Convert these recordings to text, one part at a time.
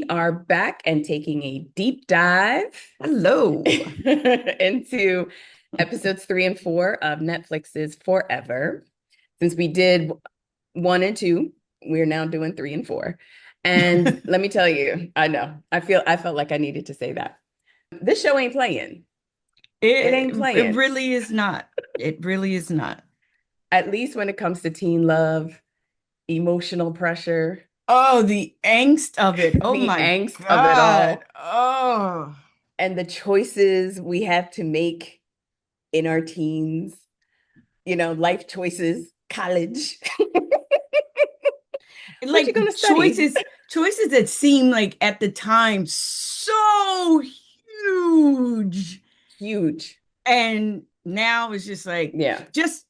are back and taking a deep dive Hello. into episodes 3 and 4 of Netflix's Forever. Since we did 1 and 2, we're now doing 3 and 4. And let me tell you, I felt like I needed to say that. This show ain't playing. It ain't It playing. really is not. It really is not. At least when it comes to teen love, emotional pressure, Oh, the angst of it. Oh the my angst of it God. all, Oh. and the choices we have to make in our teens, life choices, college. What Like you gonna study? choices that seem like at the time so huge. Huge. And now it's just like Yeah. just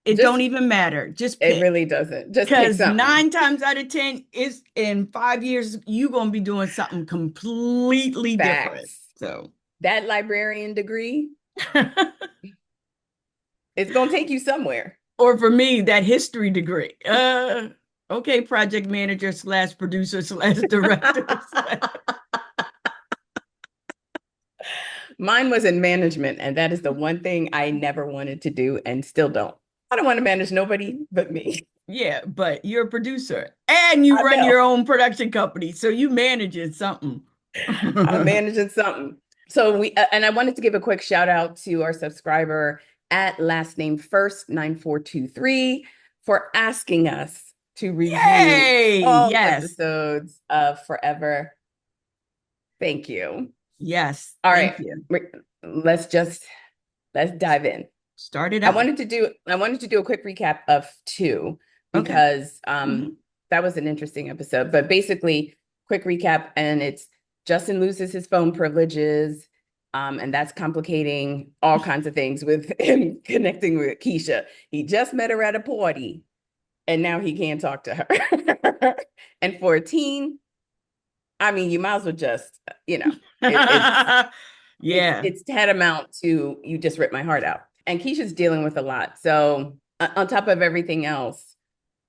it don't Just even matter. Just it pick. really doesn't. Just pick Because something. 9 times out of 10 is in 5 years, you're gonna be doing something completely different. Facts. So That librarian degree is gonna take you somewhere. or for me, that history degree. Okay, project manager slash producer slash director. Mine was in management, and that is the one thing I never wanted to do and still don't. I don't want to manage nobody but me. Yeah, but you're a producer and you I run know. your own production company, so you managing something. I'm managing something. So and I wanted to give a quick shout out to our subscriber at last name first 9423 for asking us to review Yay! all Yes, episodes of Forever. Thank you. yes. All Thank right, you. let's dive in. Start it out. I wanted to do a quick recap of 2 Okay. because Mhm. that was an interesting episode. But basically, quick recap, and it's Justin loses his phone privileges, and that's complicating all kinds of things with him connecting with Keisha. He just met her at a party, and now he can't talk to her. And for a teen, I mean, you might as well just, it, it's Yeah. it's tantamount to you just ripped my heart out. And Keisha's dealing with a lot. So on top of everything else,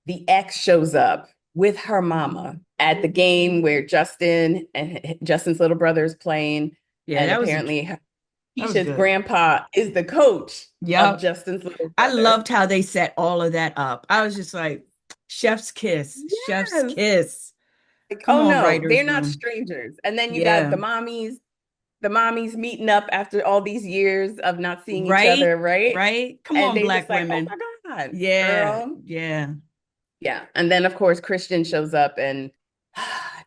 the ex shows up with her mama at the game where Justin's little brother is playing. Yeah, And that was apparently that was Keisha's good. grandpa is the coach of Yep. Justin's little I brother. loved how they set all of that up. I was just like, chef's kiss, chef's Yes. kiss. Like, Come oh on, no, they're writers not room. strangers. And then you got Yeah. the mommies meeting up after all these years of not seeing each Right? other, right? Right? Come And on, they just black like, oh women. my God, Yeah. girl. Yeah. Yeah. And then of course Christian shows up and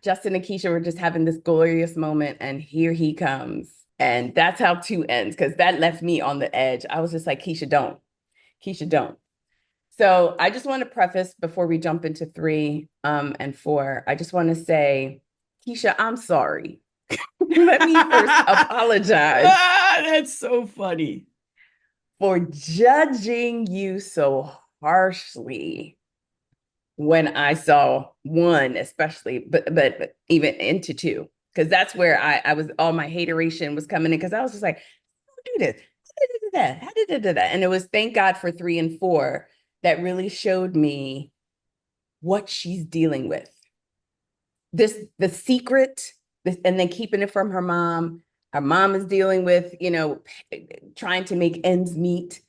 Justin and Keisha were just having this glorious moment, and here he comes. And that's how 2 ends, because that left me on the edge. I was just like, Keisha, don't. Keisha, don't. So I just want to preface before we jump into 3 and 4. I just want to say, Keisha, I'm sorry. Let me first apologize That's so funny. for judging you so harshly when I saw 1, especially, but even into 2, because that's where I was, all my hateration was coming in, because I was just like, do this, how did that, and it was thank God for 3 and 4 that really showed me what she's dealing with. The secret, and then keeping it from her mom. Her mom is dealing with, trying to make ends meet,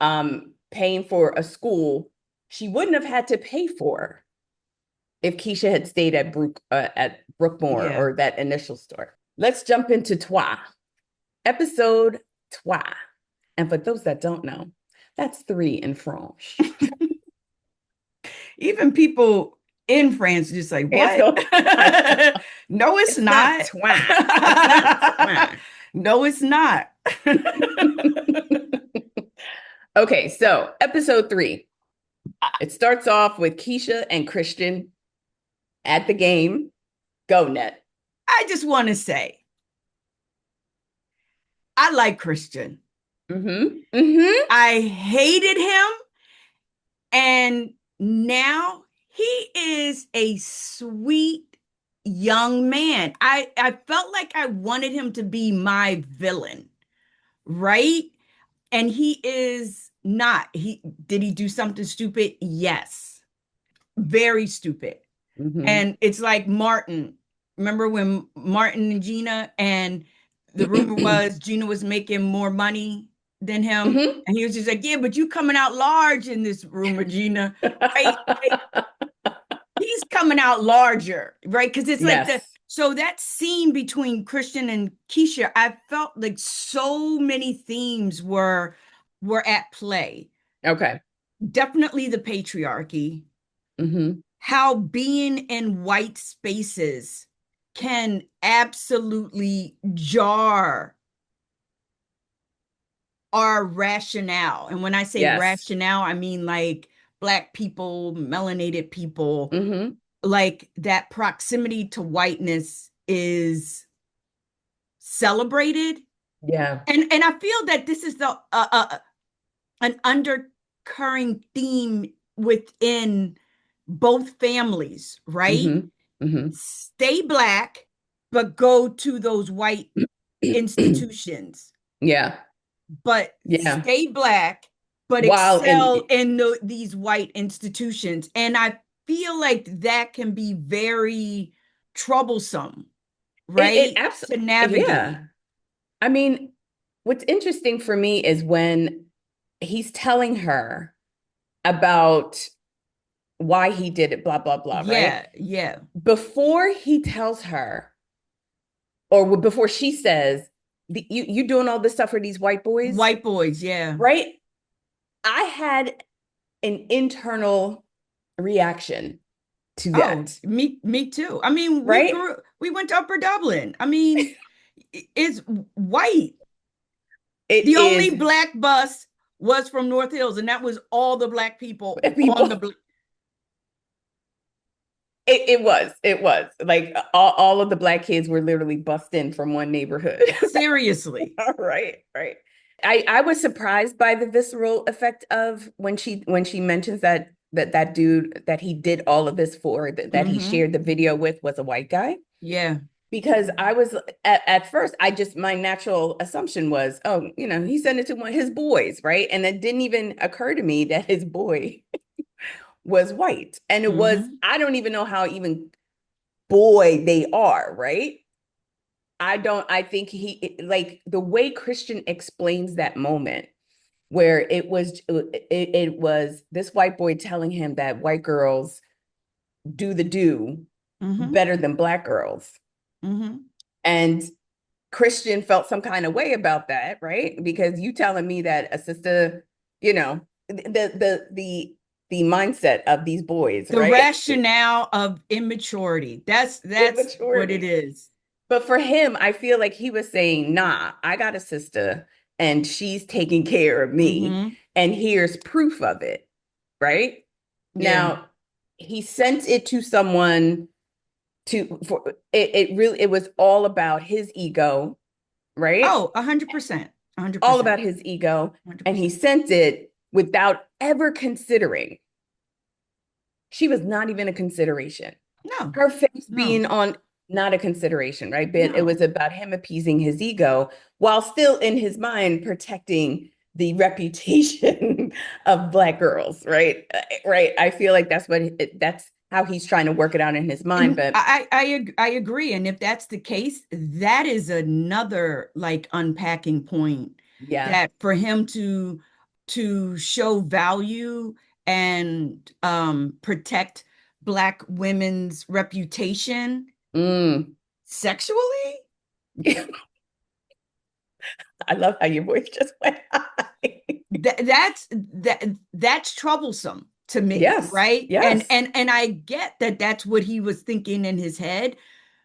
paying for a school she wouldn't have had to pay for if Keisha had stayed at Brookmore, Yeah. or that initial store. Let's jump into Trois, episode Trois. And for those that don't know, that's 3 in French. Even people in France just like, It's what? go. No, it's It's not not. twine. It's not twine. No, it's not. Okay, so episode 3. It starts off with Keisha and Christian at the game. Go net. I just want to say, I like Christian. Mm-hmm. Mm-hmm. I hated him. And now he is a sweet young man. I felt like I wanted him to be my villain, right? And he is not. He do something stupid? Yes. Very stupid. Mm-hmm. And it's like Martin. remember when Martin and Gina, and the rumor was Gina was making more money than him, Hmm. and he was just like, "Yeah, but you coming out large in this rumor, Gina, right? Right? He's coming out larger, right? Because it's like the Yes. so that scene between Christian and Keisha, I felt like so many themes were at play. Okay. Definitely the patriarchy, Hmm. how being in white spaces can absolutely jar our rationale. And when I say Yes. rationale, I mean like Black people, melanated people, Hmm. like that proximity to whiteness is celebrated. Yeah. And I feel that this is the an undercurring theme within both families, right? Hmm. Hmm. Stay Black, but go to those white institutions, Yeah. but Yeah. stay Black, but While excel in in these white institutions. And I feel like that can be very troublesome, it right? absolutely, To navigate. yeah. I mean, what's interesting for me is when he's telling her about why he did it, blah, blah, blah, right? Yeah, yeah. Before he tells her, or before she says, you doing all this stuff for these white boys, White boys, yeah. right? I had an internal reaction to Oh, that, me too. I mean, right? we went to Upper Dublin. I mean, it's white. It The only is Black bus was from North Hills, and that was all the Black people on people. It was like all of the Black kids were literally bussed in from one neighborhood. seriously. All right, right. I was surprised by the visceral effect of when she mentions that dude that he did all of this for, that he Mm-hmm. shared the video with, was a white guy. Yeah. Because I was at first, I just, my natural assumption was, oh, he sent it to one of his boys, right? And it didn't even occur to me that his boy was white. And it was, Mm-hmm. I don't even know how even boy they are, right? I think like the way Christian explains that moment where it was this white boy telling him that white girls do the do Mm-hmm. better than Black girls. Mm-hmm. And Christian felt some kind of way about that, right? Because you telling me that a sister, the mindset of these boys, The right? rationale of immaturity. That's what it Immaturity. is. But for him, I feel like he was saying, nah, I got a sister and she's taking care of me. Mm-hmm. And here's proof of it, right? Yeah. Now, he sent it to someone for it really, it was all about his ego, right? Oh, 100%. All 100%. about his ego. And he 100%. sent it without ever considering. She was not even a consideration. No. Her face No. being on, not a consideration, right? But it No. was about him appeasing his ego while still in his mind protecting the reputation of Black girls, right? Right. I feel like that's how he's trying to work it out in his mind. And But I agree. And if that's the case, that is another like unpacking point, yeah. that for him to show value and protect Black women's reputation Mm. sexually, I love how your voice just went high. that's troublesome to me, Yes. right? And Yes. and I get that that's what he was thinking in his head,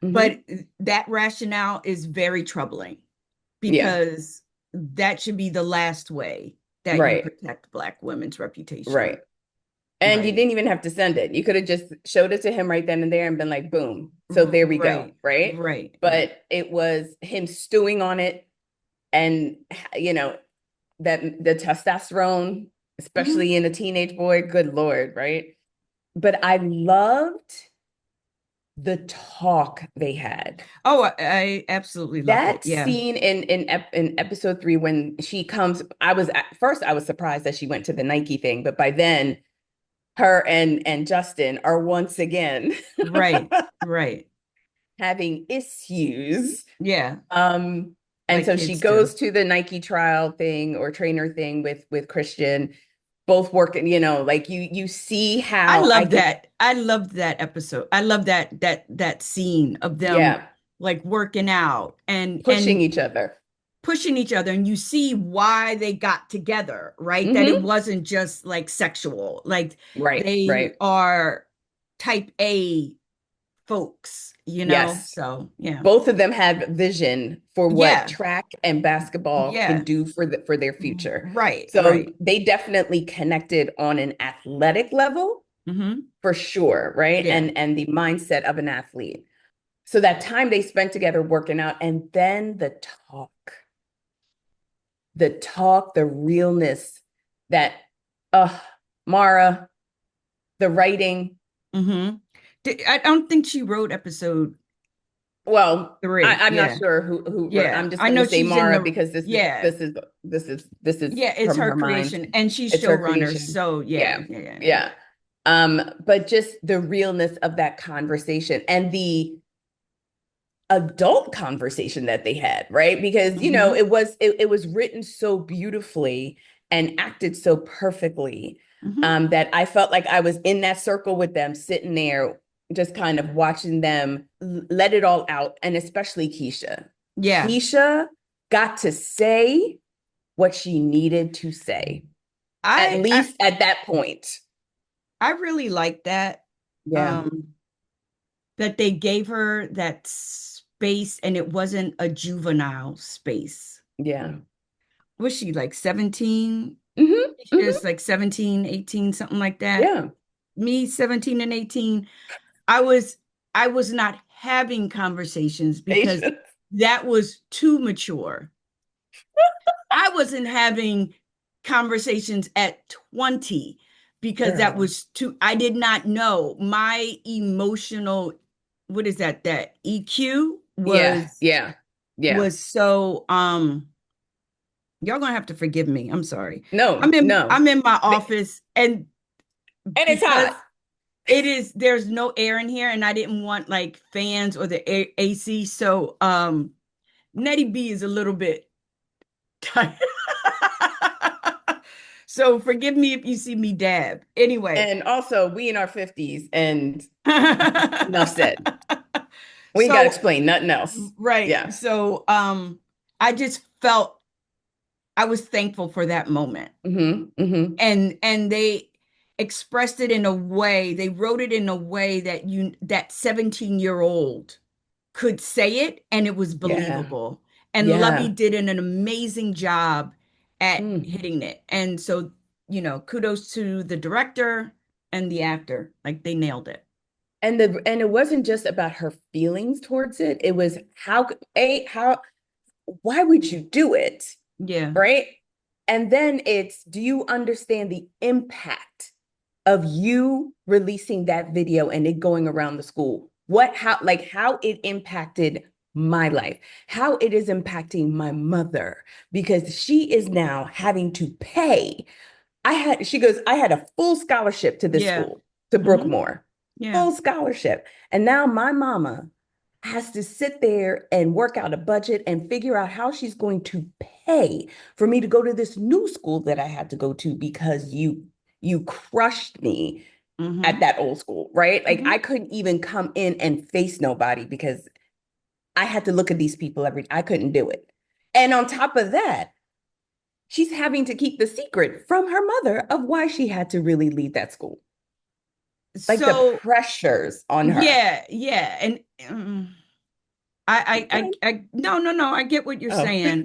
Hmm. but that rationale is very troubling, Yeah. because that should be the last way that you Right. protect Black women's reputation, Right. And you right? didn't even have to send it. You could have just showed it to him right then and there and been like, boom. So there we go. Right, Right. right, right. But it was him stewing on it. And, you know, that the testosterone, Mhm. especially in a teenage boy, good Lord. Right. But I loved the talk they had. Oh, I absolutely loved it. That Yeah. scene in episode 3 when she comes, I was at first, I was surprised that she went to the Nike thing, but by then her and Justin are once again Right, right. having issues. Yeah, Um, and like so she kids do. goes to the Nike trial thing or trainer thing with Christian, both working, like you see I how I love can, that. I loved that episode. I love that scene of them yeah, like working out pushing and each other. pushing each other, and you see why they got together, right? That it Hmm. wasn't just like sexual. Like Right, they right. are type A folks, you know? Yes. So, yeah. Both of them had vision for what Yeah. track and basketball can Yeah. do for their future. Right, So right. they definitely connected on an athletic level Hmm. for sure, right? Yeah. And the mindset of an athlete. So that time they spent together working out and then talk, the realness that uh Mara, the writing. Hmm. I don't think she wrote episode Well, 3. I'm not Yeah. sure who wrote. Yeah. I'm just I going to know say she's in Mara the, because yeah. this is Yeah, it's from her her mind. creation and she's It's her showrunner. creation. So, yeah. Yeah. Yeah. Yeah. Yeah. Yeah. But just the realness of that conversation and the adult conversation that they had, right? Because Hmm. it was written so beautifully and acted so perfectly, Hmm. that I felt like I was in that circle with them, sitting there, just kind of watching them let it all out, and especially Keisha. Yeah. Keisha got to say what she needed to say, at I, I, least at that point. I really like that. Yeah, Um, that they gave her that space and it wasn't a juvenile space. yeah. Was she like 17? Hmm. Hmm. Just like 17, 18, something like that. Yeah. Me, 17 and 18, I was I was not having conversations because Patience. that was too mature. I wasn't having conversations at 20 because that Girl. was too, I did not know my emotional, what is that? That EQ Yeah, yeah, yeah. was so y'all gonna have to forgive me. I'm sorry. No, no. I'm in my office and And it's hot. because there's no air in here and I didn't want like fans or the AC. So Nettie B is a little bit tight. So forgive me if you see me dab. Anyway. And also, we in our 50s, and enough said. We ain't got to So explain nothing else. right. Yeah. So I just felt I was thankful for that moment. Hmm. Hmm. And they expressed it in a way, they wrote it in a way that that 17-year-old could say it and it was Yeah. believable. And Lovey Yeah. did an amazing job at Mm. hitting it. And so, kudos to the director and the actor. Like they nailed it. And it wasn't just about her feelings towards it. It was how why would you do it? Yeah. Right? And then it's, do you understand the impact of you releasing that video and it going around the school? How it impacted my life, how it is impacting my mother, because she is now having to pay. She goes, I had a full scholarship to this Yeah. school, to Hmm. Brookmore, Yeah. full scholarship. And now my mama has to sit there and work out a budget and figure out how she's going to pay for me to go to this new school that I had to go to because you crushed me at Hmm. that old school, right? Like Hmm. I couldn't even come in and face nobody because I had to look at these people I couldn't do it. And on top of that, she's having to keep the secret from her mother of why she had to really leave that school. Like the So pressures on her. yeah, yeah. And no, no, no. I get what you're Oh. saying.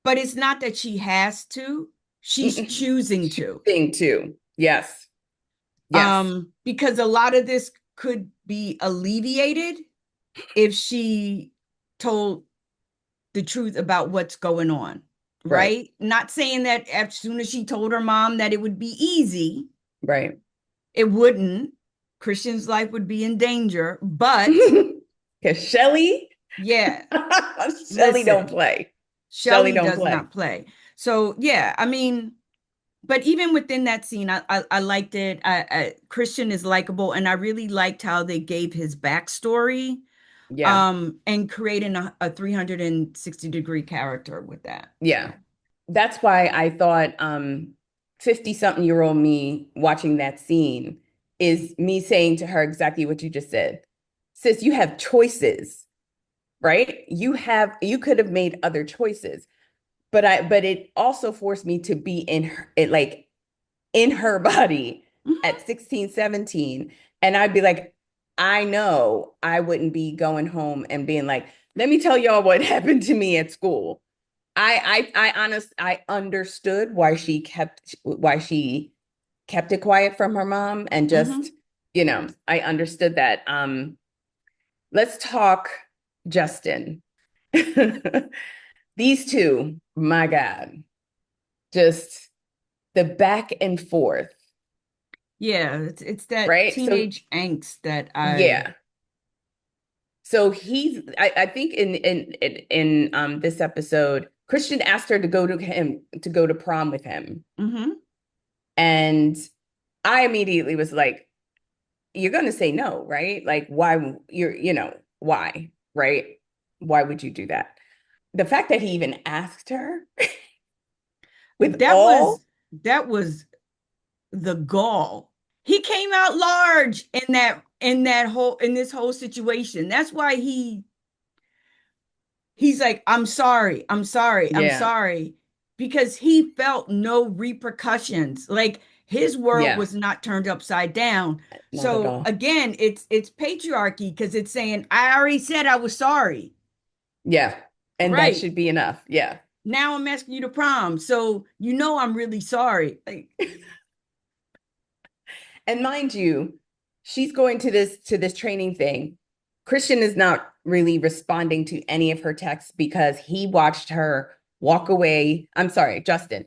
But it's not that she has to. She's choosing to. Thing too. Yes. Yes. Because a lot of this could be alleviated if she told the truth about what's going on, Right. right? Not saying that as soon as she told her mom that it would be easy, Right. it wouldn't. Christian's life would be in danger, but Because Shelly, yeah, Shelly don't listen, play. Shelly Shelly don't does play. not play. So yeah, I mean, but even within that scene, I liked it. Christian is likable, and I really liked how they gave his backstory. Yeah. and creating a 360-degree character with that. Yeah. So, That's why I thought 50 something year old me watching that scene is me saying to her exactly what you just said. Sis, you have choices, right? You could have made other choices. But it also forced me to be in her, in her body mhm, at 16, 17. And I'd be like, I know I wouldn't be going home and being like, let me tell y'all what happened to me at school. I understood why she kept it quiet from her mom and just, mhm. I understood that. Let's talk Justin. These two, my God, just the back and forth, Yeah, it's that right? So teenage angst that I yeah. So I think in this episode, Christian asked her to go to prom with him. mhm. And I immediately was like, you're going to say no, right? Like, why why, right? Why would you do that? The fact that he even asked her with That all, was that was the gall. He came out large in this whole situation. That's why he's like, I'm sorry, I'm sorry, I'm yeah, sorry, because he felt no repercussions. Like his world yeah, was not turned upside down. not at So all. again, it's patriarchy because it's saying, I already said I was sorry. Yeah. And that Right. should be enough. Yeah. Now I'm asking you to prom. So you know I'm really sorry. Like, And mind you, she's going to this training thing. Christian is not really responding to any of her texts because he watched her walk away. I'm sorry, Justin.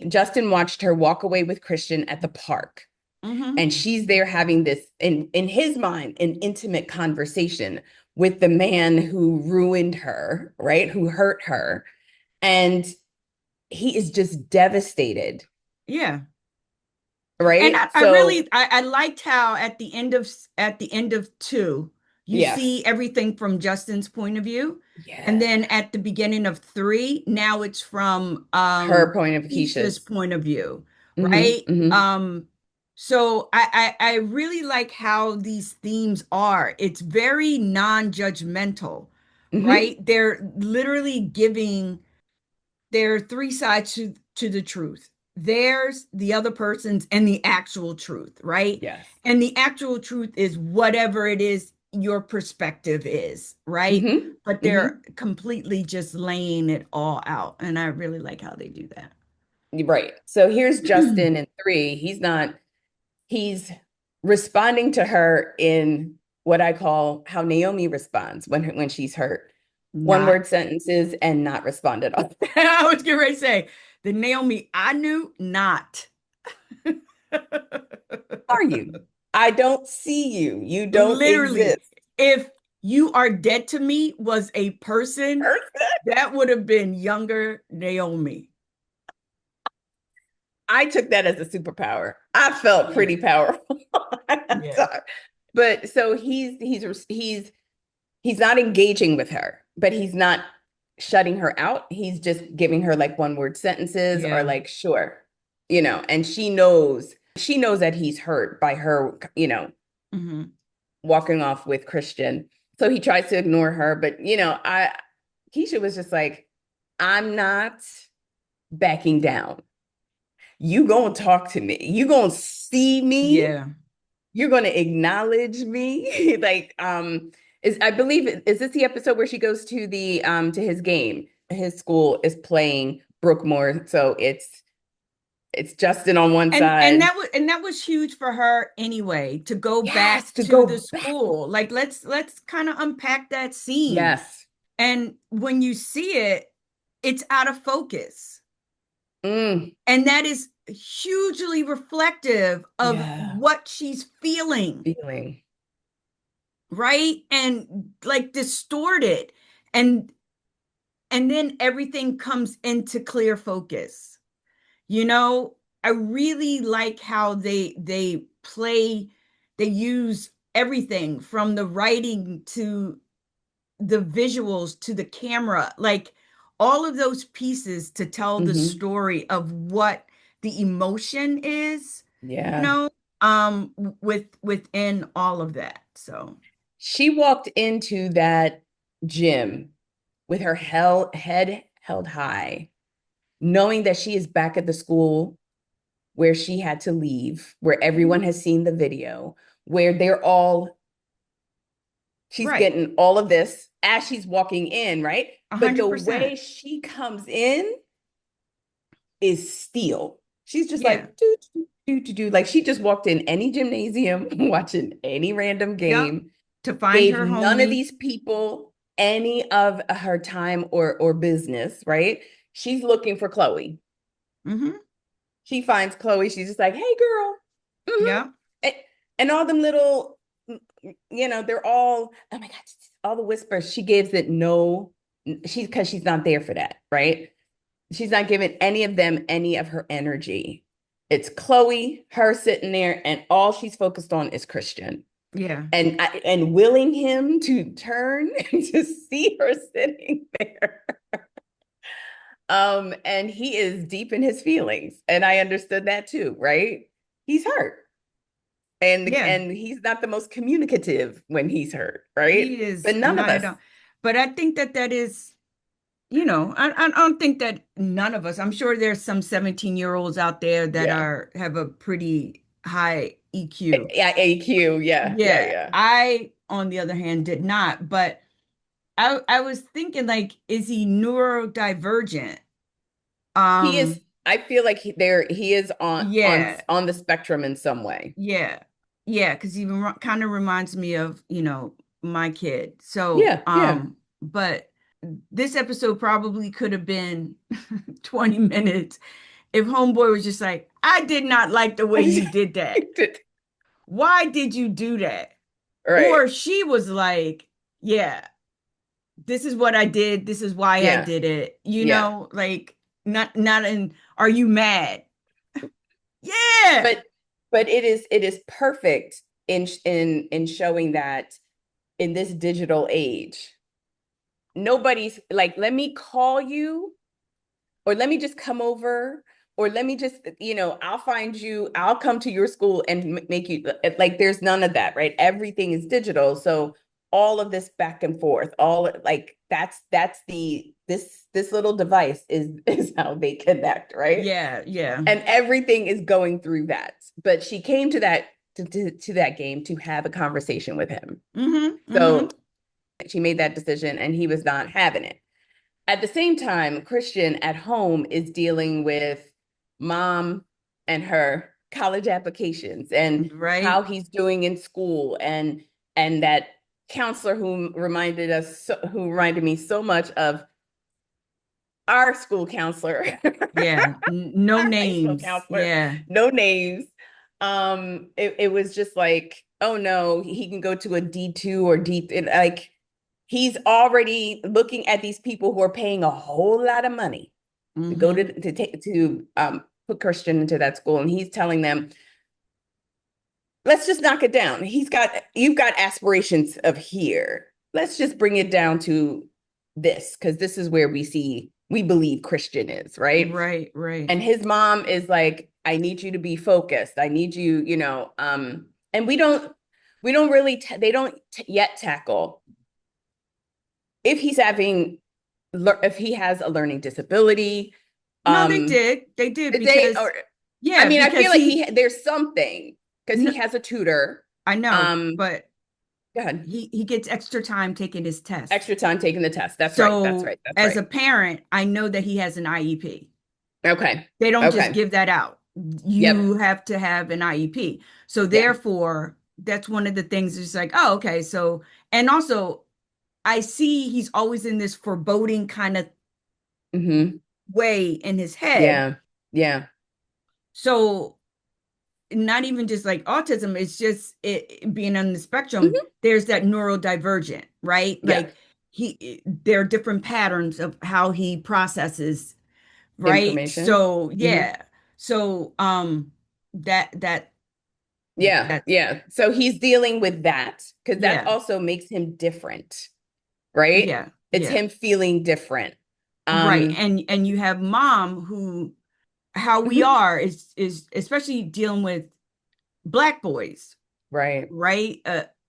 Justin watched her walk away with Christian at the park. mm-hmm. And she's there having this in his mind an intimate conversation with the man who ruined her, right? Who hurt her. And he is just devastated, Yeah. And right? I So, really I liked how at the end of two, you yes. see everything from Justin's point of view. And Yeah. then at the beginning of three, now it's from Her point of Keisha's Keisha's. point of view, Mm-hmm. right? Mm-hmm. So I really like how these themes are. It's very non-judgmental, Mm-hmm. right? They're literally giving there are three sides to the truth. There's the other person's and the actual truth, right? Yes. And the actual truth is whatever it is your perspective is, right? Mm-hmm. But they're Mm-hmm. completely just laying it all out. And I really like how they do that. Right. So here's Justin in three. He's responding to her in what I call how Naomi responds when she's hurt. One Not, word sentences and not respond at all. I was getting ready to say, the Naomi I knew, not. Are you? I don't see you. You don't Literally, exist. if you are dead to me was a person, Person? that would have been younger Naomi. I took that as a superpower. I felt Yeah. pretty powerful. Yeah. But so he's not engaging with her, but he's not shutting her out. He's just giving her like one word sentences or Yeah. like, sure, and she knows that he's hurt by her, Hmm. walking off with Christian. So he tries to ignore her, but Keisha was just like, I'm not backing down. You gonna talk to me. You gonna see me. Yeah. You're gonna acknowledge me. Like, I believe is this the episode where she goes to the to his game? His school is playing Brookmore, so it's Justin on one And side. that was huge for her anyway, to go Yes, back to to the go back. school. Like let's kind of unpack that scene. Yes. And when you see it, it's out of focus. Mm, And that is hugely reflective of yeah. what she's feeling, Feeling. right? And like distorted. And and then everything comes into clear focus. You know, I really like how they use everything from the writing to the visuals to the camera, like all of those pieces to tell the Hmm. story of what the emotion is, you Yeah. know, within all of that. So, She walked into that gym with her head held high, knowing that she is back at the school where she had to leave, where everyone mhm, has seen the video, where they're all, she's right, getting all of this as she's walking in, right? But the 100%. way she comes in is steel. She's just Yeah. like, do. Like she just walked in any gymnasium, watching any random Yep. game, To find gave her none of homies. these people any of her time or business, right? She's looking for Chloe. Hmm. She finds Chloe. She's just like, hey, girl. Mm-hmm. Yep. And all them little, they're all, oh my God, all the whispers. She gives it no, because she's not there for that, right? She's not giving any of them any of her energy. It's Chloe, her sitting there, and all she's focused on is Christian. Yeah. And willing him to turn to see her sitting there. And he is deep in his feelings. And I understood that too, right? He's hurt. Yeah. And he's not the most communicative when he's hurt, right? He is But none of not at us. all. But I think that that is, I don't think that none of us, I'm sure there's some 17-year-olds out there that Yeah. have a pretty high EQ. Yeah, AQ. Yeah, yeah, Yeah. yeah. I, on the other hand, did not. But I was thinking, like, is he neurodivergent? He is, Um, I feel like he is yeah. on the spectrum in some way. Yeah. Yeah, because he kind of reminds me of, my kid. So, Yeah, yeah. but this episode probably could have been 20 minutes if Homeboy was just like, I did not like the way you did that. Why did you do that? Right. Or she was like, yeah, this is what I did. This is why I Yeah. did it. Yeah. Like not in, are you mad? Yeah. But it is perfect in showing that in this digital age, nobody's like, let me call you, or let me just come over, or let me just, I'll find you, I'll come to your school and make you, like, there's none of that, right? Everything is digital. So all of this back and forth, all like that's the this little device is how they connect, right? Yeah, yeah. And everything is going through that. But she came to that game to have a conversation with him. Mm-hmm. Mm-hmm. So she made that decision and he was not having it. At the same time, Christian at home is dealing with mom and her college applications and how Right. he's doing in school, and that counselor who reminded me so much of our school counselor, Yeah. No our high school names. counselor, Yeah. no names. It was just like, oh no, he can go to a D2 or D, like he's already looking at these people who are paying a whole lot of money to go Mm-hmm. to take to put Christian into that school, and he's telling them, let's just knock it down. You've got aspirations of here. Let's just bring it down to this, because this is where we believe Christian is, right? Right, right. And his mom is like, I need you to be focused. I need you, and we don't really, they don't yet tackle if he's having, if he has a learning disability. No, they Um, did. They did they, because or, I yeah, mean, I feel because like there's something because he no, has a tutor. I know, Um, but Go ahead. he gets extra time taking his test. Extra time taking the test. That's right. That's So right. That's as right. a parent, I know that he has an IEP. Okay. They don't just Okay. give that out. You Yep. have to have an IEP. So Yeah. therefore, that's one of the things it's like, oh, okay. So, and also I see he's always in this foreboding kind of Mm-hmm. way in his head. Yeah. Yeah. So not even just like autism, it's just it being on the spectrum, Mm-hmm. there's that neurodivergent, right? Yeah. Like there are different patterns of how he processes, right? Information. So Mm-hmm. yeah. So that that Yeah. that's Yeah. So he's dealing with that because that yeah. also makes him different, right? Yeah, It's yeah. him feeling different. Right. Um, And you have mom who how we mhm, are is especially dealing with black boys, right. right?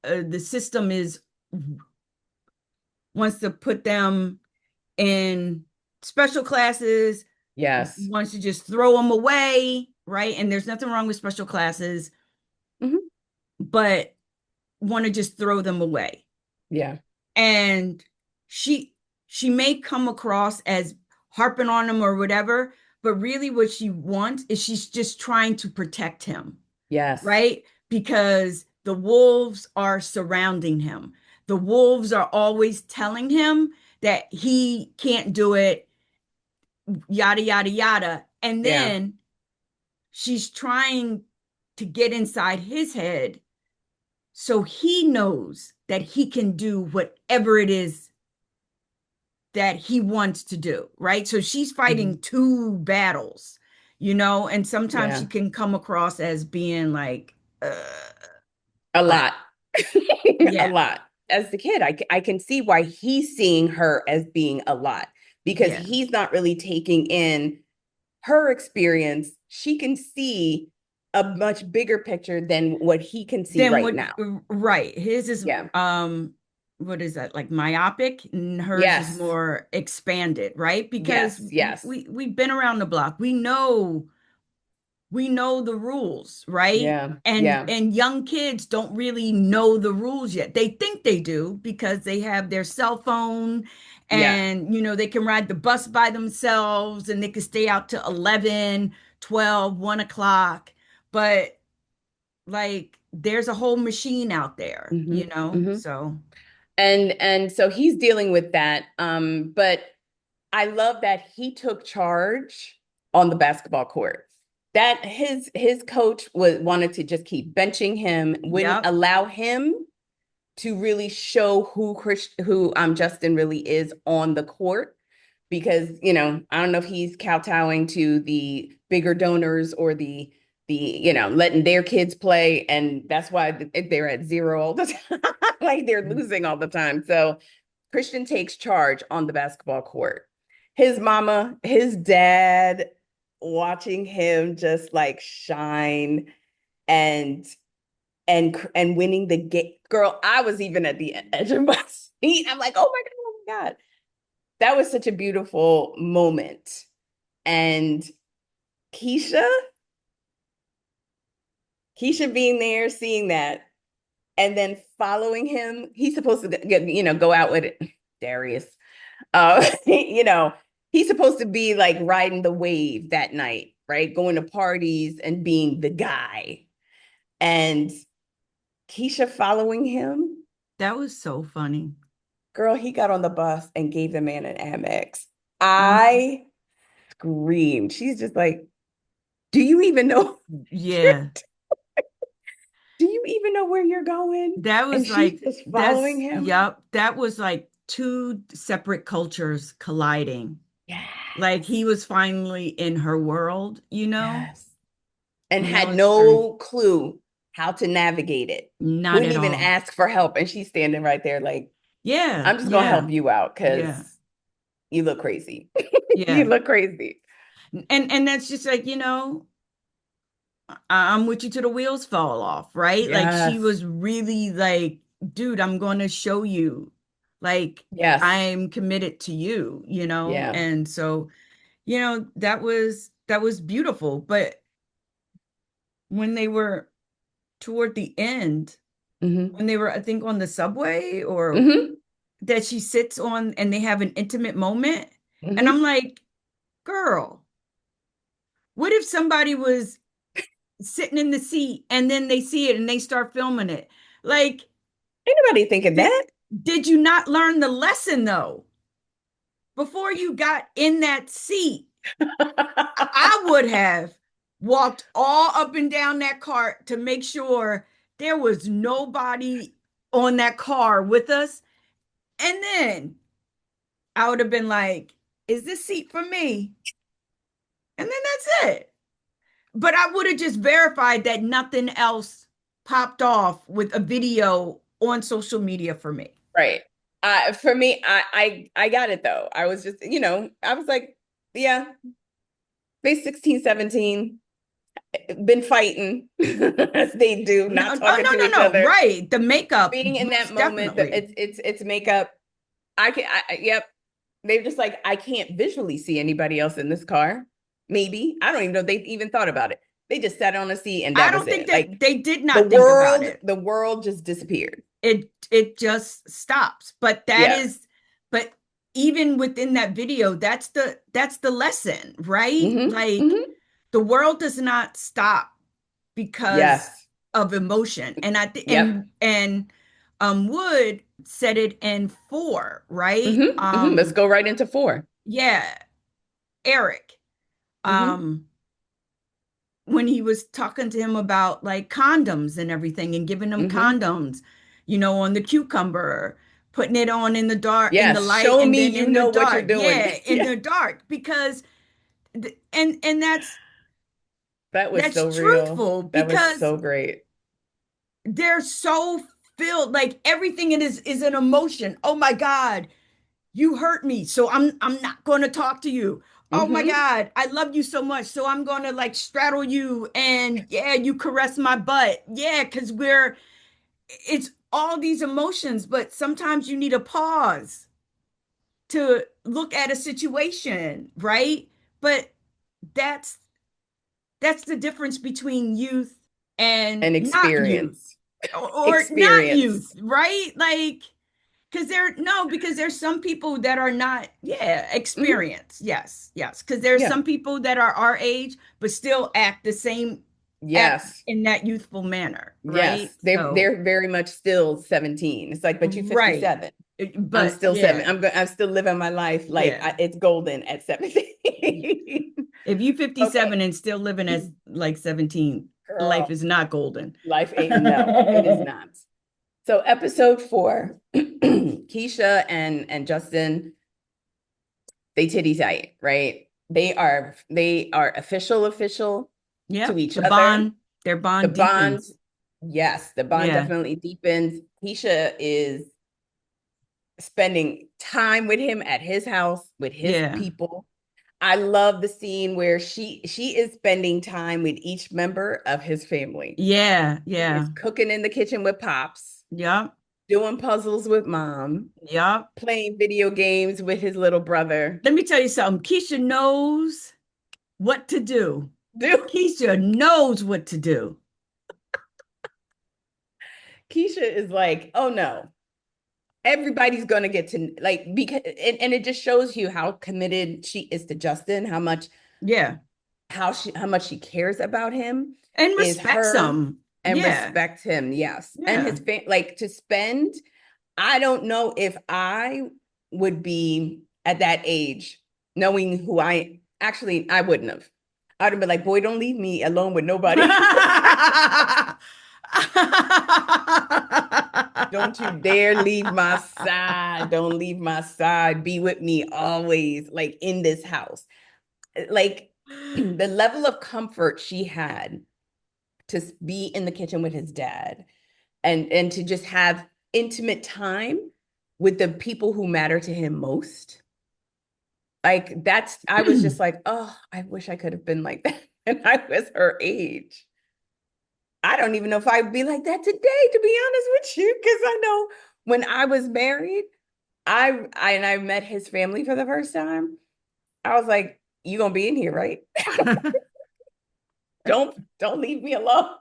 The system is wants to put them in special classes, Yes. wants to just throw them away, right? And there's nothing wrong with special classes, Hmm. but want to just throw them away. Yeah. And she she may come across as harping on him or whatever, but really what she wants is she's just trying to protect him, Yes. right? Because the wolves are surrounding him. The wolves are always telling him that he can't do it, yada, yada, yada. And Yeah. then she's trying to get inside his head so he knows that he can do whatever it is that he wants to do, right? So she's Hmm. fighting two battles, and sometimes she Yeah. can come across as being like, A but lot. A yeah, lot. As the kid, I can see why he's seeing her as being a lot because yeah. he's not really taking in her experience. She can see a much bigger picture than what he can see Then right what, now. right. His is, Yeah. what is that, like myopic? And hers is Yes. more expanded, right? Because Yes. Yes. we've been around the block. We know the rules, right? Yeah. and Yeah. and young kids don't really know the rules yet. They think they do because they have their cell phone, Yeah. and they can ride the bus by themselves, and they can stay out to 11, 12, 1 o'clock. But like there's a whole machine out there, Hmm. Hmm. so And so he's dealing with that. But I love that he took charge on the basketball court. That his coach was wanted to just keep benching him, wouldn't yep. allow him to really show who Justin really is on the court because I don't know if he's kowtowing to the bigger donors or the letting their kids play, and that's why they're at zero all the time. Like they're losing all the time. So Christian takes charge on the basketball court. His mama, his dad, watching him just like shine and and winning the game. Girl, I was even at the edge of my seat. I'm like, oh my God. That was such a beautiful moment. And Keisha, Keisha being there, seeing that, and then following him. He's supposed to go out with it. Darius. He's supposed to be like riding the wave that night, right? Going to parties and being the guy. And Keisha following him. That was so funny. Girl, he got on the bus and gave the man an Amex. Mhm. I screamed. She's just like, do you even know? Yeah, Do you even know where you're going? that And was she's like, just following him. that was like two separate cultures colliding. Like Yes. he was finally in her world, Yes. And and that had was very, no clue how to navigate it. not Wouldn't at even all. ask for help. And she's standing right there, like, Yeah, I'm just gonna yeah, help you out yeah, because you look crazy. You yeah. look crazy. And that's just like, I'm with you till the wheels fall off, right? Like she Yes. was really like, dude, I'm going to show you. Like Yes. I'm committed to you, Yeah. And so, that was beautiful. But when they were toward the end, Hmm. when they were, I think, on the subway, or Hmm. that she sits on and they have an intimate moment, and I'm Hmm. like, girl, what if somebody was sitting in the seat and then they see it and they start filming it? Like, Ain't nobody thinking did, that. did you not learn the lesson though? Before you got in that seat, I would have walked all up and down that cart to make sure there was nobody on that car with us. And then I would have been like, is this seat for me? And then that's it. But I would have just verified that nothing else popped off with a video on social media for me. Right. For me, I got it though. I was just, I was like, yeah, they 16, 17, been fighting as they do, No, not oh, talking to no, each no, no. other, Right. The makeup, being in that most moment. definitely. It's makeup. Yep. They're just like, I can't visually see anybody else in this car. Maybe. I don't even know if they even thought about it. They just sat on a seat and I that was don't think it. that Like they did the not think about world, it. the world just disappeared. It just stops. But that Yeah. is, but even within that video, that's the lesson, right? Like Hmm. the world does not stop because Yes. of emotion. And I think Yep. and Wood said it in four, right? Let's go right into four. Yeah, Eric. Hmm. Um when he was talking to him about like condoms and everything and giving him Hmm. condoms, on the cucumber, putting it on in the dark, in the Yes. light, Show and me then you in the know what you're dark. doing. Yeah, in Yeah. the dark, because and That was that's so real. truthful That was because so great. they're so filled, like everything is an emotion. Oh my God, you hurt me, so I'm not going to talk to you. Oh my Hmm. God, I love you so much, so I'm going to like straddle you, and yeah, you caress my butt. Yeah, because it's all these emotions, but sometimes you need a pause to look at a situation, right? But that's that's the difference between youth and An not youth, experience. or not Experience. youth, right? Like, because there, no, because there's some people that are not, yeah, Hmm. experience. Yes, yes. Because there's Yeah. some people that are our age, but still act the same, act Yes. in that youthful manner, right? Yes. So, They're very much still 17. It's like, but you right. 57. I'm But still seven. yeah, I'm still living my life like yeah. it's golden at 17. If you Okay. 57 and still living as like 17, life Girl, is not golden. life ain't, no, it is not. So episode four, Keisha and Justin, they titty tight, right? They are official to Yep, each other. their The bond bond, deepens. yes, the bond Yeah, definitely deepens. Keisha is spending time with him at his house with his yeah, people. I love the scene where she is spending time with each member of his family. yeah, He is yeah. cooking in the kitchen with pops, Yep, doing puzzles with mom, yep. playing video games with his little brother. Let me tell you something. Keisha knows what to do. Dude, Keisha knows what to do. Keisha is like, oh no, everybody's gonna get to like because and it just shows you how committed she is to Justin, Yeah. how much she cares about him And is respect her some. and Yeah. respect him, yes, and Yeah. his like to spend. I don't know if I would be at that age knowing who I wouldn't have. I'd have been like, boy, don't leave me alone with nobody. Don't you dare leave my side. Don't leave my side. Be with me always, like in this house. Like the level of comfort she had to be in the kitchen with his dad and to just have intimate time with the people who matter to him most. Like that's I was just like, oh, I wish I could have been like that and I was her age. I don't even know if I'd be like that today, to be honest with you, because I know when I was married, I met his family for the first time. I was like, "You gonna be in here, right? Don't leave me alone."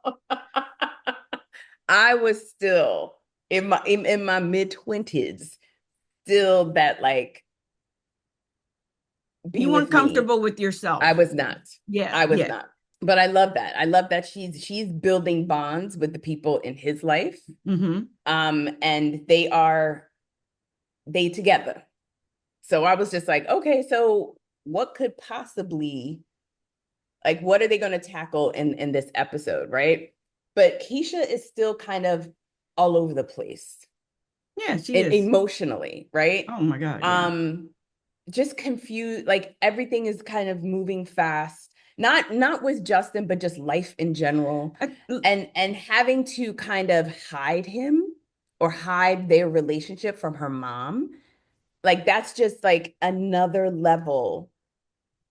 I was still in my mid 20s, still that like be You with weren't me. comfortable with I yourself. was not. Yeah. I was Yeah. not. But I love that. I love that she's building bonds with the people in his life. Hmm. And they together. So I was just like, okay, so what could possibly like what are they going to tackle in this episode, right? But Keisha is still kind of all over the place Yeah, she is. emotionally, right? Oh my God. Yeah. Um, just confused, like everything is kind of moving fast. Not with Justin, but just life in general. I- And having to kind of hide him or hide their relationship from her mom, like that's just like another level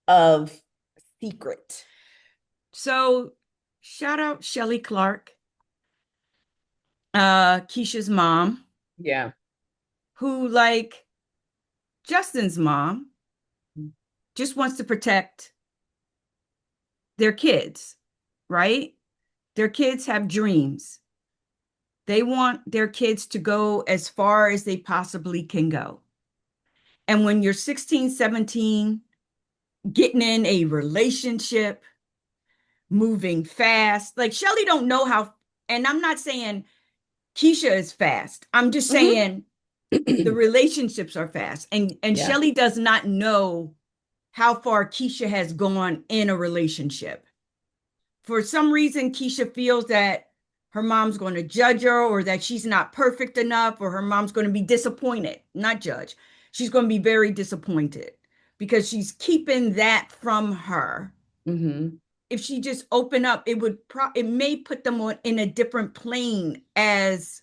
of secret. So shout out Shelley Clark, Keisha's mom, Yeah. who, like Justin's mom, just wants to protect their kids, right? Their kids have dreams. They want their kids to go as far as they possibly can go. And when you're 16, 17, getting in a relationship, moving fast, like Shelly don't know how, and I'm not saying Keisha is fast. I'm just Hmm. saying the relationships are fast. And Yeah. Shelly does not know how far Keisha has gone in a relationship. For some reason, Keisha feels that her mom's going to judge her, or that she's not perfect enough, or her mom's going to be disappointed, not judge. She's going to be very disappointed because she's keeping that from her. Hmm. If she just open up, it may put them on in a different plane as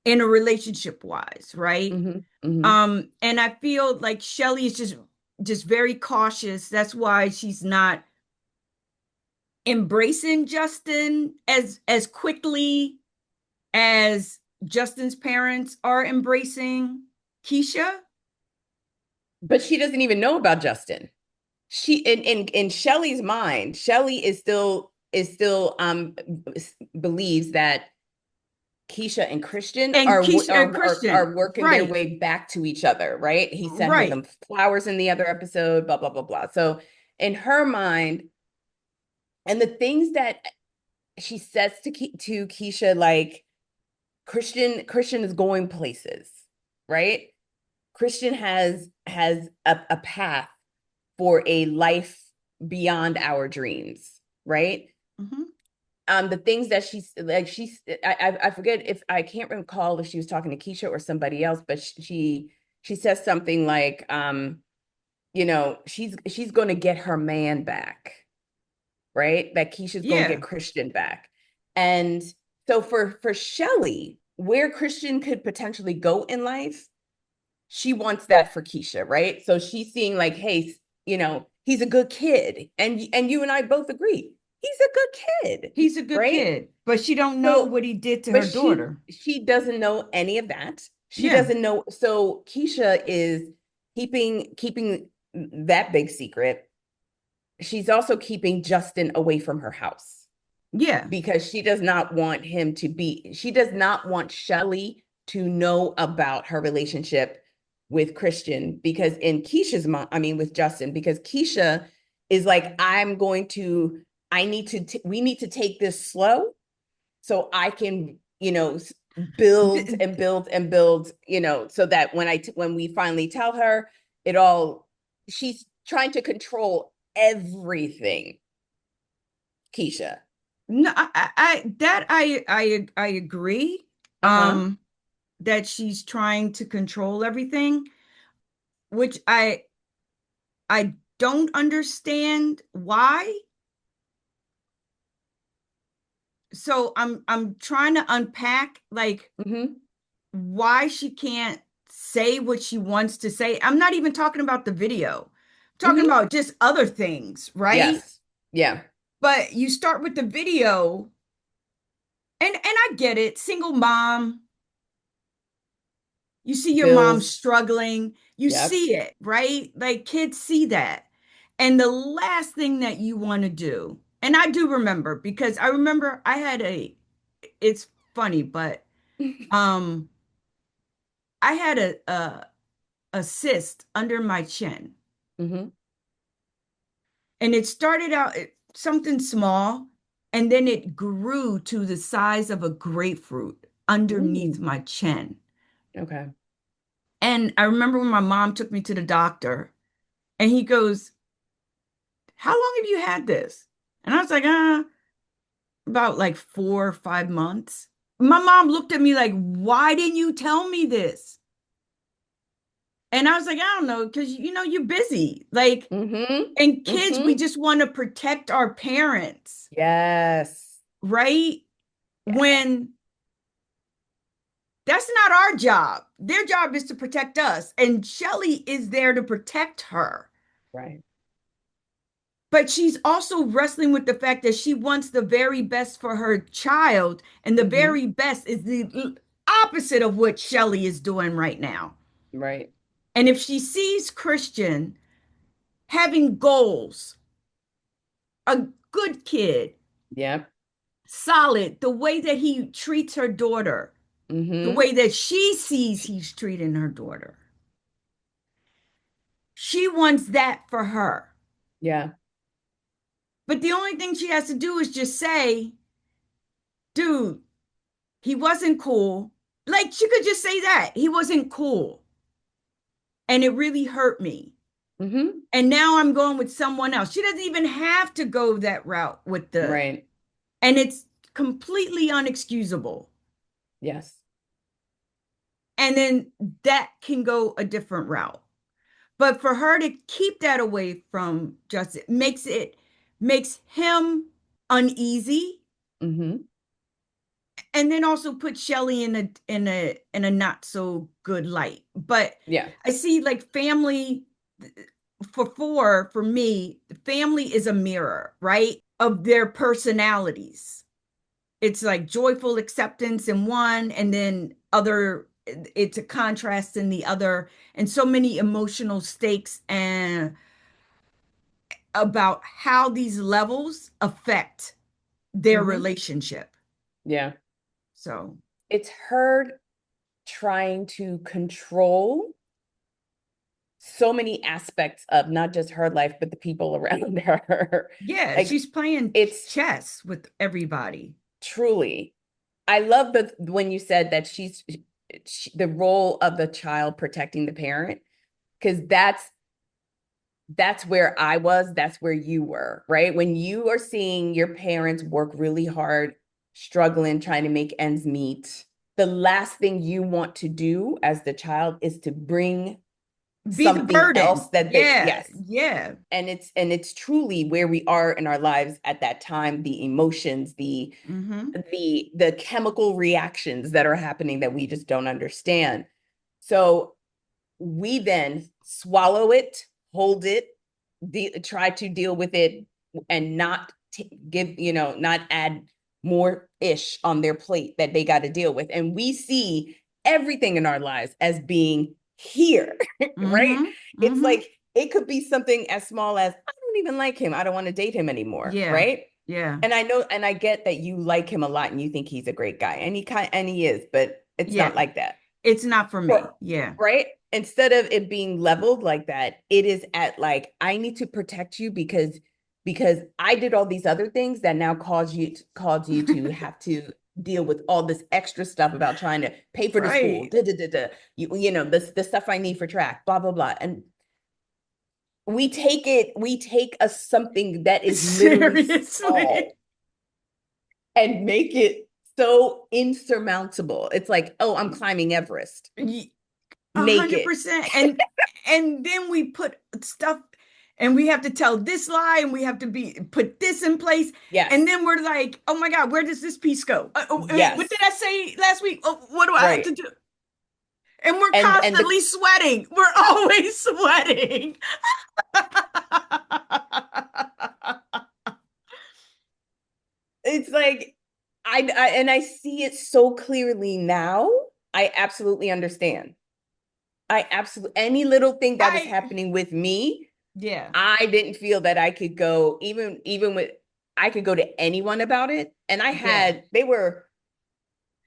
in a relationship wise, right? Hmm. Hmm. And I feel like Shelly is just very cautious. That's why she's not embracing Justin as quickly as Justin's parents are embracing Keisha. But she doesn't even know about Justin. She in Shelley's mind, Shelley is still believes that Keisha and Christian And Keisha and Christian, are working their right, way back to each other, right? He sent her right. them flowers in the other episode, blah blah blah blah. So in her mind, and the things that she says to Keisha, like Christian is going places, right? Christian has a path for a life beyond our dreams, right? Mhm. The things that I forget, if I can't recall if she was talking to Keisha or somebody else, but she says something like, she's going to get her man back, right? That Keisha's going to Yeah. get Christian back. And so for Shelley, where Christian could potentially go in life, she wants that for Keisha, right? So she's seeing like, hey, he's a good kid. And you and I both agree. He's a good kid, He's a good right? kid, but she don't know So, what he did to but her she daughter. she doesn't know any of that. She Yeah. doesn't know. So Keisha is keeping that big secret. She's also keeping Justin away from her house Yeah. because she does not want Shelley to know about her relationship with Christian, because in Keisha's mom, I mean with Justin, because Keisha is like, we need to take this slow so I can, build Th- and build and build, so that when we finally tell her it all, she's trying to control everything, Keisha. No, I agree. Uh-huh. Um, that she's trying to control everything, which I don't understand why. So I'm trying to unpack like Mm-hmm. why she can't say what she wants to say. I'm not even talking about the video. I'm talking Mm-hmm. about just other things, right? Yes. Yeah. But you start with the video, and I get it, single mom, you see your mom Bills. struggling, you Yep. see it, right? Like kids see that. And the last thing that you want to do, and I do remember because I remember it's funny, but um I had a cyst under my chin. Mm-hmm. And it started out something small, and then it grew to the size of a grapefruit underneath Ooh. my chin. Okay. And I remember when my mom took me to the doctor, and he goes, "How long have you had this?" And I was like, about like 4 or 5 months. My mom looked at me like, "Why didn't you tell me this?" And I was like, "I don't know, because you're busy." Like, Mm-hmm. and kids, we Mm-hmm. just want to protect our parents, Yes. right? Yes. When That's not our job. Their job is to protect us. And Shelly is there to protect her. Right. But she's also wrestling with the fact that she wants the very best for her child. And the Hmm. very best is the opposite of what Shelly is doing right now. Right. And if she sees Christian having goals, a good kid, Yep. solid, the way that he treats her daughter, the Hmm. way that she sees he's treating her daughter, she wants that for her. Yeah. But the only thing she has to do is just say, dude, he wasn't cool. Like she could just say that. He wasn't cool. And it really hurt me. Hmm. And now I'm going with someone else. She doesn't even have to go that route with the, Right. and it's completely unexcusable. Yes. And then that can go a different route. But for her to keep that away from Justin makes him uneasy, Hmm. and then also put Shelly in a not so good light. But Yeah. I see like family for me, family is a mirror, right? Of their personalities. It's like joyful acceptance in one, and then other, it's a contrast in the other, and so many emotional stakes and about how these levels affect their Hmm. relationship. Yeah. So, It's her trying to control so many aspects of not just her life, but the people around her. yeah, Like she's playing it's chess with everybody. truly, I love the when you said that the role of the child protecting the parent, because that's where I was, that's where you were, right? When you are seeing your parents work really hard, struggling, trying to make ends meet, the last thing you want to do as the child is to bring Be the something else burden. that they, Yeah, yes. yeah. And it's truly where we are in our lives at that time, the emotions, the Mm-hmm. the chemical reactions that are happening that we just don't understand. So we then swallow it, hold it, try to deal with it, and not give, not add more ish on their plate that they got to deal with. And we see everything in our lives as being here, right? Mm-hmm. It's Mm-hmm. like it could be something as small as, I don't even like him. I don't want to date him anymore, Yeah. right? Yeah. And I know, and I get that you like him a lot and you think he's a great guy, and he is, but it's Yeah. not like that. It's not for me. Yeah. Right? Instead of it being leveled like that, it is at like, I need to protect you because I did all these other things that now cause you to have to deal with all this extra stuff about trying to pay for the school, Right. da, da, da, da. The stuff I need for track, blah blah blah. And we take a something that is literally Seriously. small and make it so insurmountable. It's like, oh, I'm climbing Everest A hundred naked. percent. And then we put stuff, and we have to tell this lie, and we have to be put this in place. Yes. And then we're like, oh my God, where does this piece go? Wait, what did Yes. I say last week? Oh, what do I have to Right. do? And we're And constantly sweating. We're always sweating. it's like I see it so clearly now. I absolutely understand. I absolutely, any little thing that was I, happening with me, yeah, I didn't feel that I could go, even with, I could go to anyone about it. And yeah. they were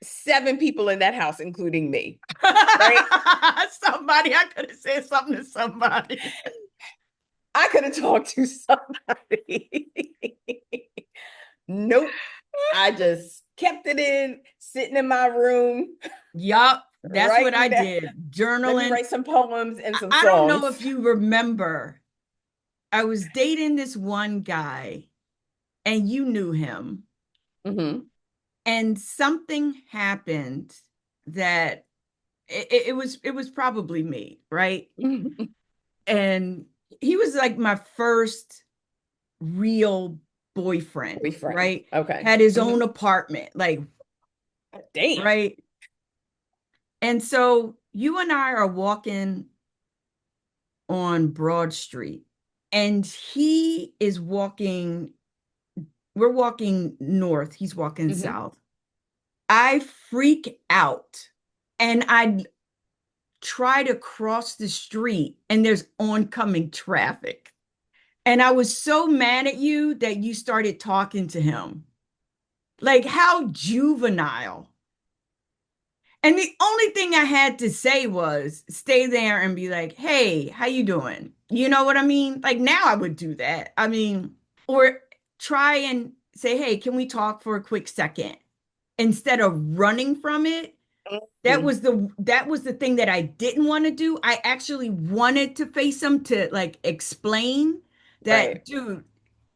7 people in that house, including me. Right? Somebody, I could have said something to somebody. I could have talked to somebody. Nope. I just kept it in, sitting in my room, Yup, that's what I writing that. did. Let me Journaling. write some poems and some I don't know songs. if you remember, I was dating this one guy, and you knew him, Mm-hmm. and something happened that it was probably me, right? And he was like my first real boyfriend, Boyfriend. right? Okay. Had his Mm-hmm. own apartment, like, Damn. right? And so you and I are walking on Broad Street, and he is walking, we're walking north, he's walking Hmm. south. I freak out and I try to cross the street, and there's oncoming traffic. And I was so mad at you that you started talking to him. Like, how juvenile. And the only thing I had to say was stay there and be like, "Hey, how you doing?" You know what I mean? Like now I would do that. I mean, or try and say, "Hey, can we talk for a quick second?" Instead of running from it. Hmm. That was the thing that I didn't want to do. I actually wanted to face him to like explain that, Right. dude,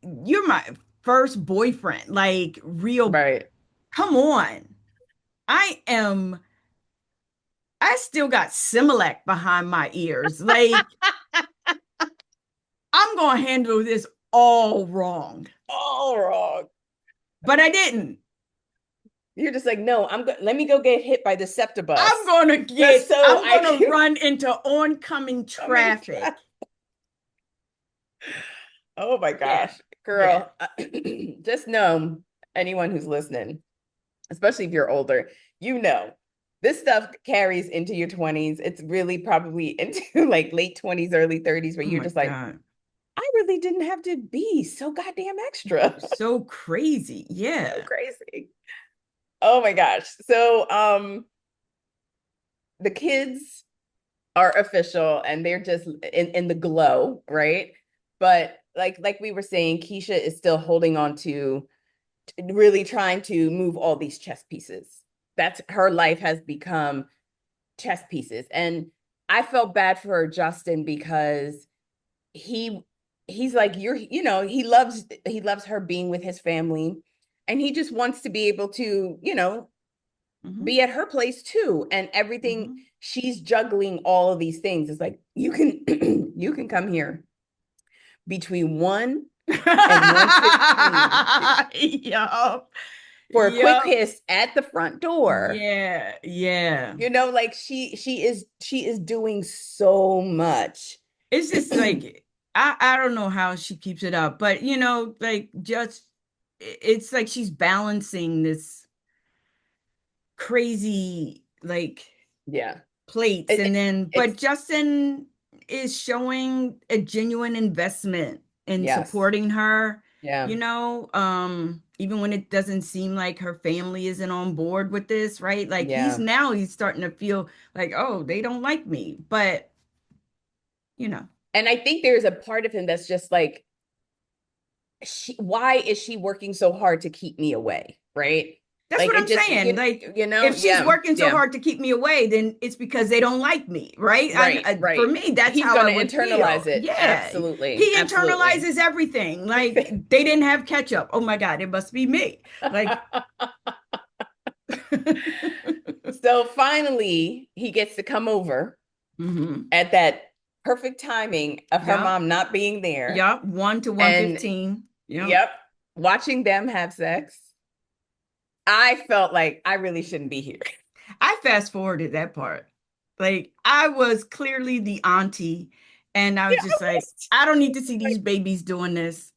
you're my first boyfriend. Like real, Right. come on. I am I still got Similac behind my ears. Like, I'm going to handle this all wrong. All wrong. But I didn't. You're just like, no, let me go get hit by the I'm septibus going to just so I'm I going to can run into oncoming come in traffic. traffic. Oh my Yeah. gosh, Yeah. girl. Just know, anyone who's listening, especially if you're older, you know, this stuff carries into your 20s. It's really probably into like late 20s, early 30s, where Oh you're my just like, God. I really didn't have to be so goddamn extra. So crazy. So Yeah. crazy. Oh my gosh. So the kids are official and they're just in the glow, right? But like we were saying, Keisha is still holding on to really trying to move all these chess pieces. That's her life has become chess pieces. And I felt bad for Justin because he he's like he loves her being with his family and he just wants to be able to, Hmm. be at her place too. And everything Hmm. she's juggling all of these things. It's like you can you can come here between 1 and 1:15 Yup. for a quick Yup. kiss at the front door. Yeah. Yeah. Like she is doing so much. It's just like I don't know how she keeps it up, but like just it's like she's balancing this crazy like Yeah. plates, and It, then it's but Justin is showing a genuine investment in yes. supporting her, Yeah. even when it doesn't seem like her family isn't on board with this, right? Like Yeah. he's starting to feel like, oh, they don't like me, but you know. And I think there's a part of him that's just like, why is she working so hard to keep me away? Right. That's Like what it I'm just, saying. Like, if she's yeah, working so yeah. hard to keep me away, then it's because they don't like me, right? Right, For right. me, that's He's how I gonna would feel. internalize it. Yeah, Absolutely. he Absolutely. internalizes everything. Like, they didn't have ketchup. Oh my God, it must be me. Like, So finally, he gets to come over hmm. at that perfect timing of her Yep, mom not being there. yep. 1 to And 115. Yep. yep, watching them have sex. I felt like I really shouldn't be here. I fast forwarded that part. Like, I was clearly the auntie, and I Yeah, was just like, I don't need to see these babies doing this.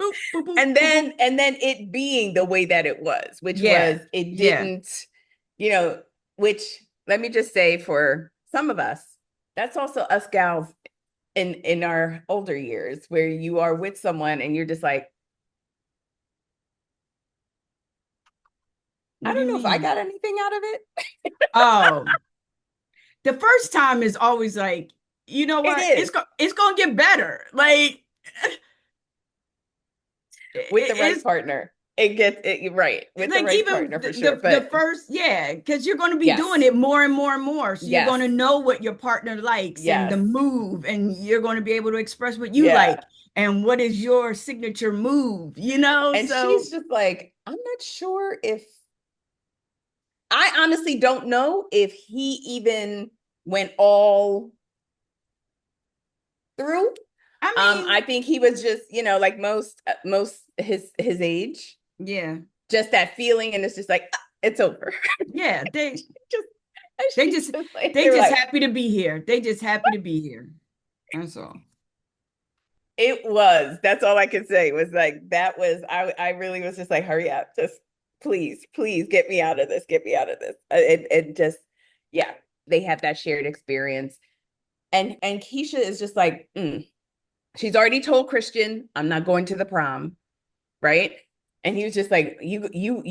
Boop, boop, boop, and boop, boop. then it being the way that it was, which Yeah, was it yeah. didn't, you know, which let me just say for some of us, that's also us gals in our older years where you are with someone and you're just like, I What do don't you know if I mean? got anything out of it. Oh, the first time is always like, you know It what? is It's gonna get better. Like with the right it's partner. It gets it right with the like right even partner for sure. the But first, yeah, because you're gonna be doing yes, it more and more and more. So you're yes, gonna know what your partner likes and the yes, move, and you're gonna be able to express what you yeah. like and what is your signature move. And So she's just like, I'm not sure if I honestly don't know if he even went all through. I mean, I think he was just, like most his age, yeah. just that feeling, and it's just like, It's over. Yeah, just they she's just just like they they're just like happy to be here. They just happy to be here. That's all. it was. That's all I could say was like that was I really was just like, hurry up, just please, please get me out of this, get me out of this. It just yeah, they had that shared experience. And Keisha is just like, she's already told Christian, I'm not going to the prom, right? And he was just like, you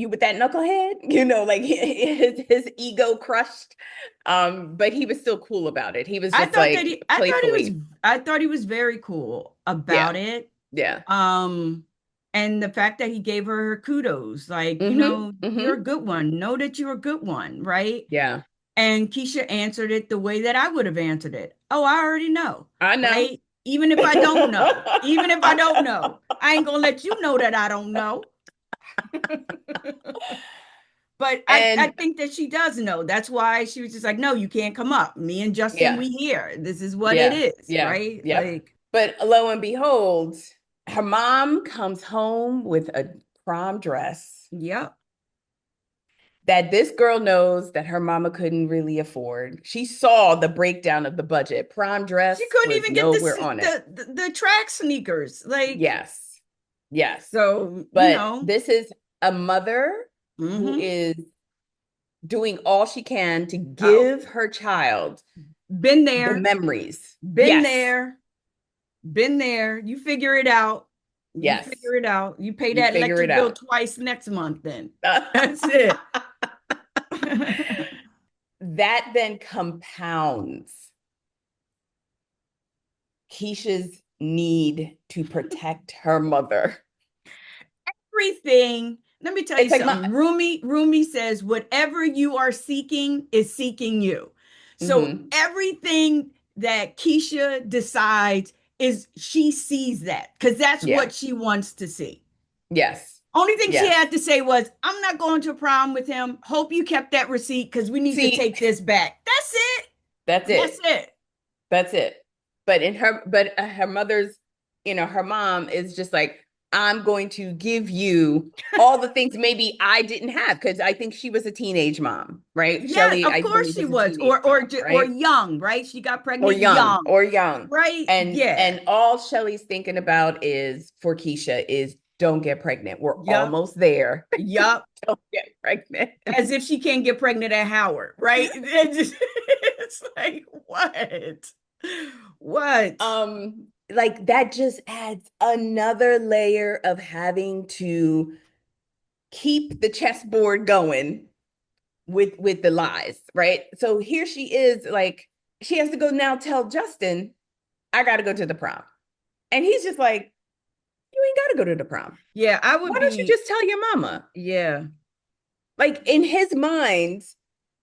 with that knucklehead, like his ego crushed. But he was still cool about it. He was just like playfully, I thought he was very cool about yeah, it. yeah. Um, and the fact that he gave her kudos, like, you're a Mm-hmm. good one. Know that you're a good one, right? Yeah. And Keisha answered it the way that I would have answered it. Oh, I already know, I know. right? Even if I don't know, even if I don't know, I ain't gonna let you know that I don't know. But I And think that she does know. That's why she was just like, no, you can't come up. Me and Justin, yeah, we here. This is what it yeah, is, yeah, right? yep. Like, But lo and behold, her mom comes home with a prom dress yep. that this girl knows that her mama couldn't really afford. She saw the breakdown of the budget. Prom She dress couldn't was even get nowhere on it. the track sneakers. Like, Yes. Yes. so, But this is a mother who mm-hmm. is doing all she can to Oh, give her child been the there, memories. been Yes. there, been there. You figure it out. You Yes. figure it out. You pay You that figure it electric bill out. twice next month, then. That's it. That then compounds Keisha's need to protect her mother. Everything. Let me tell you It's like my something. Rumi says, whatever you are seeking is seeking you. So mm-hmm. everything that Keisha decides is she sees that because that's Yeah. what she wants to see. Yes. Only thing she Yes. had to say was, I'm not going to prom with him. Hope you kept that receipt because we need to See, take this back. That's it. that's That's it. it. That's it. But her mother's, her mom is just like, I'm going to give you all the things maybe I didn't have because I think she was a teenage mom, right? Yeah, Shelly, of I course believe, she was a was. teenage mom, Or right? young, right? She got Or pregnant young, young, or young. right? And Yeah. and all Shelly's thinking about is for Keisha is don't get pregnant. We're Yup. almost there. Yup. Don't get pregnant. As if she can't get pregnant at Howard, right? It's like, what? What? Like that just adds another layer of having to keep the chessboard going with the lies, right? So here she is, like she has to go now tell Justin, I got to go to the prom, and he's just like, you ain't got to go to the prom. Yeah, I Why would don't you be, just tell your mama? yeah. Like in his mind,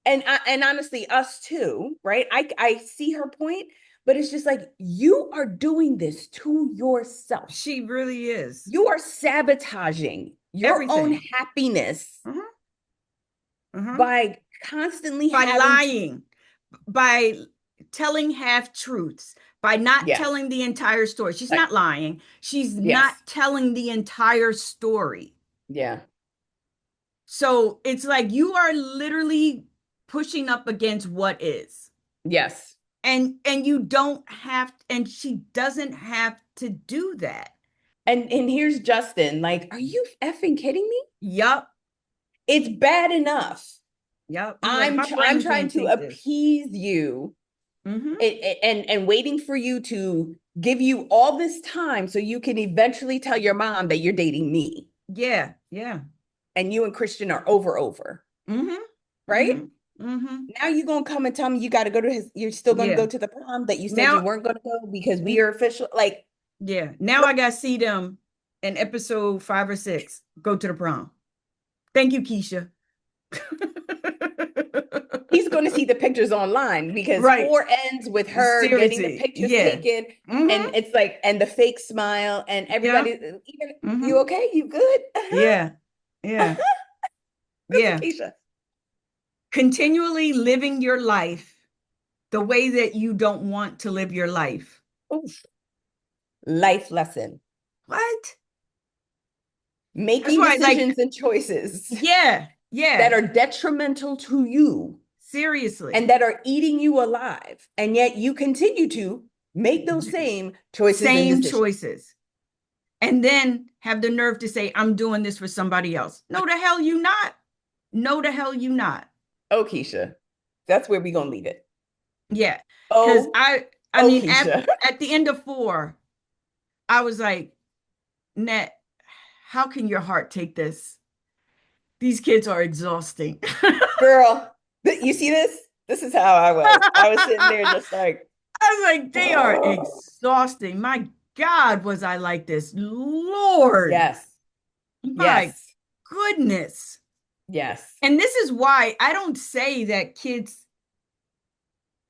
and honestly, us too, right? I see her point, but it's just like you are doing this to yourself. She really is. You are sabotaging your own Everything. happiness Uh-huh. Uh-huh. by constantly By having to lying, by telling half truths, by not yes, telling the entire story. She's like not lying. She's not yes, telling the entire story. yeah, So it's like you are literally pushing up against what is. yes. And you don't have, and she doesn't have to do that. And here's Justin, like, are you effing kidding me? Yup. It's bad enough. Yup. He's like, my I'm brain trying can't to take this. appease you, Mm-hmm. and waiting for you to give you all this time so you can eventually tell your mom that you're dating me Yeah. Yeah. and you and Christian are over, Mm-hmm. right? Mm-hmm. Mm-hmm. Now you're gonna come and tell me you got to go to his. You're still gonna Yeah. go to the prom that you said you Now, weren't gonna go because we are official. Like, yeah. Now I gotta see them in episode 5 or 6. Go to the prom. Thank you, Keisha. he's going to see the pictures online because Right. 4 ends with her getting the Seriously. pictures Yeah. taken, and Mm-hmm. it's like, and the fake smile, and Yeah. everybody, even you Mm-hmm. okay, you good? Yeah. Yeah. This is Yeah. Keisha. Continually living your life the way that you don't want to live your life. Oof. Life lesson: What? That's making why, like, decisions and choices. yeah. Yeah, that are detrimental to you seriously. and that are eating you alive. And yet you continue to make those same choices and Same decisions. choices. And then have the nerve to say, I'm doing this for somebody else. No, the hell you not. No, the hell you not. Oh, Keisha, that's where we're going to leave it. Yeah. Because Oh, I oh, mean, Keisha. at the end of four, I was like, Net, how can your heart take this? These kids are exhausting. Girl, you see this? This is how I was. I was sitting there I just like, was like, they are exhausting. My God, was I like this? Lord, yes, my yes, goodness. yes. And this is why I don't say that kids,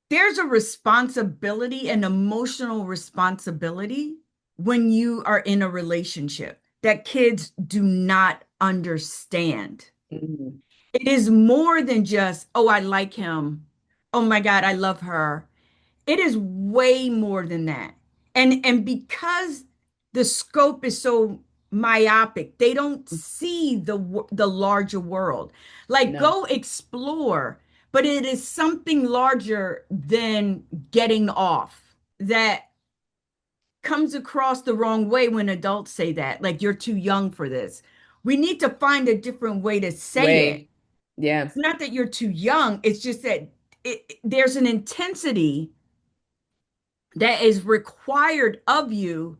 there's a responsibility, an emotional responsibility when you are in a relationship that kids do not understand. Mhm. It is more than just, oh, I like him. Oh my God, I love her. It is way more than that. And because the scope is so myopic, they don't see the larger world. Like No, go explore, but it is something larger than getting off that comes across the wrong way when adults say that, like you're too young for this. We need to find a different way to say it. way. Yeah. It's not that you're too young, it's just that there's an intensity that is required of you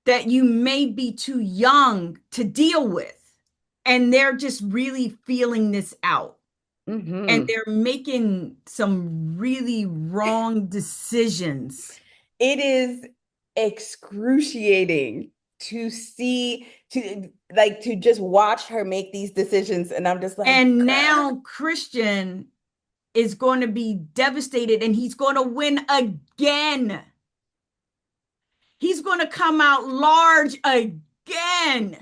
that you may be too young to deal with. And they're just really feeling this out. And Hmm. they're making some really wrong decisions. It is excruciating to see, to like, to just watch her make these decisions. And I'm just like, And girl. now Christian is going to be devastated and he's going to win again. He's going to come out large again.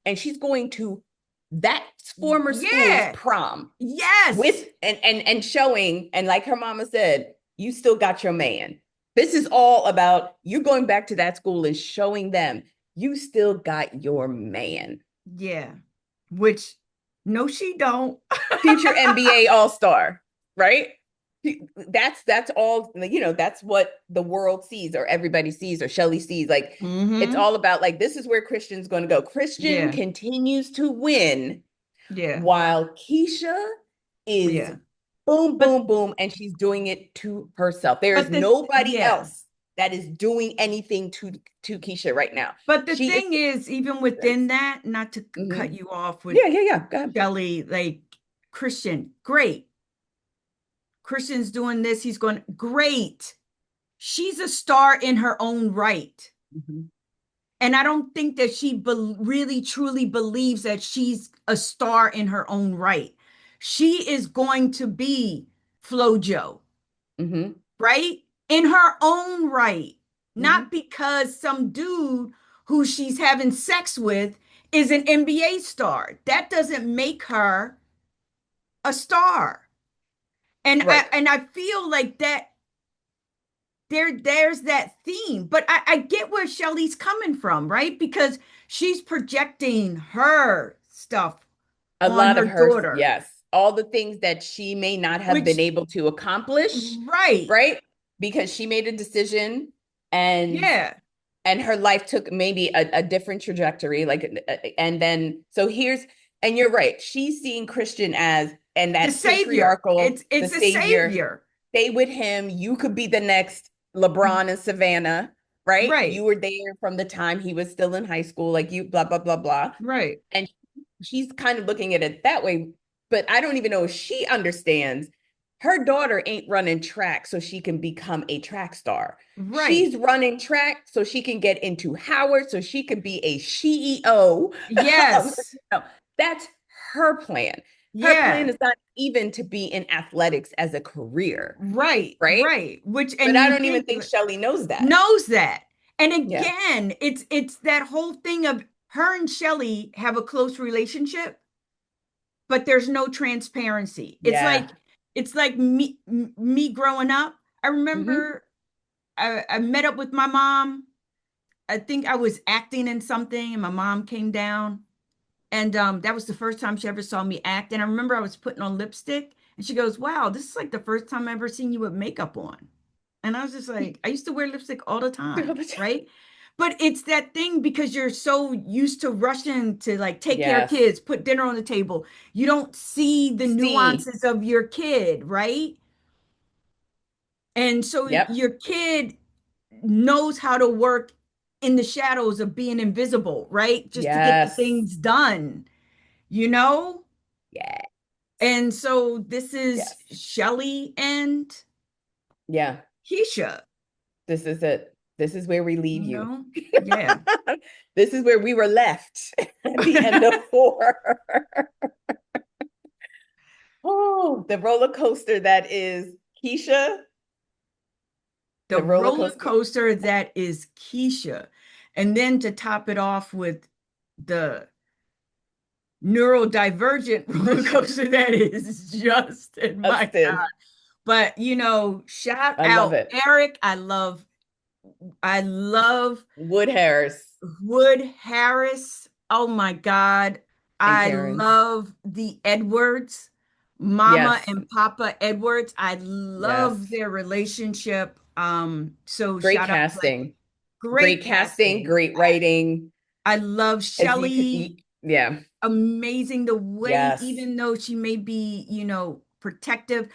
And she's going to that former school's Yeah. prom Yes. with and showing, and like her mama said, you still got your man. This is all about you going back to that school and showing them you still got your man. Yeah. Which no, she don't. Future NBA all-star, right? That's all, that's what the world sees or everybody sees or Shelly sees. Like it's Mm-hmm. all about like this is where Christian's going to go. Christian Yeah. continues to win Yeah. while Keisha is Yeah. boom, But boom, boom, and she's doing it to herself. There is but the nobody yeah. else that is doing anything to Keisha right now. But the She is. thing is, even within that, not to cut Mhm. you off with Yeah, yeah, yeah. Go ahead. Shelly, like Christian, great. Christian's doing this, he's going great. She's a star in her own right. Mhm. And I don't think that she really truly believes that she's a star in her own right. She is going to be Flojo, Mhm. right? In her own right. Not Mhm. because some dude who she's having sex with is an NBA star. That doesn't make her a star. And Right. I feel like that there's that theme. But I get where Shelly's coming from, right? Because she's projecting her stuff A on lot her of her, daughter, yes, all the things that she may not have been which able to accomplish, right. right? Because she made a decision and Yeah. her life took maybe a different trajectory, like, and then so here's, and you're right, she's seeing Christian as, and The that savior. patriarchal, the It's a savior. savior. Stay with him, you could be the next LeBron and Savannah, right? You Right. were there from the time he was still in high school, like you, blah blah blah blah. Right. And she's kind of looking at it that way, but I don't even know if she understands her daughter ain't running track so she can become a track star. Right. She's running track so she can get into Howard, so she can be a CEO. Yes. That's her plan. Her plan Yeah. is not even to be in athletics as a career, Right. right? Right. Which But and I you don't even think think Shelly knows that. knows that. And Yeah. again, it's that whole thing of her and Shelly have a close relationship, but there's no transparency. Yeah. It's like me growing up. I Mm-hmm. remember I met up with my mom. I think I was acting in something and my mom came down. And that was the first time she ever saw me act. And I remember I was putting on lipstick and she goes, "Wow, this is like the first time I've ever seen you with makeup on." And I was just like, I used to wear lipstick all the time, right? But it's that thing because you're so used to rushing to like take care of Yes. kids, put dinner on the table. You don't see the See. nuances of your kid, right? And so Yep. your kid knows how to work in the shadows of being invisible, right? Just to get the Yes. things done, you know? Yeah. And so this is Yes. Shelly and Yeah. Keisha, This is it. This is where we leave you you. know? Yeah. This is where we were left at the end of 4. Oh, the roller coaster that is Keisha, The the roller roller coaster. coaster that is Keisha. And then to top it off with the neurodivergent roller coaster that is Justin. My God. Justin. But shout I love out it. Eric. I love Wood Harris. Wood Harris. Oh my God. And I Karen. love the Edwards, Mama Yes. and Papa Edwards. I Yes. love their relationship. So Great shout out to like casting. great Great casting. casting. Great writing. I love As you could, Shelley. yeah. Amazing the way, Yes. even though she may be, protective,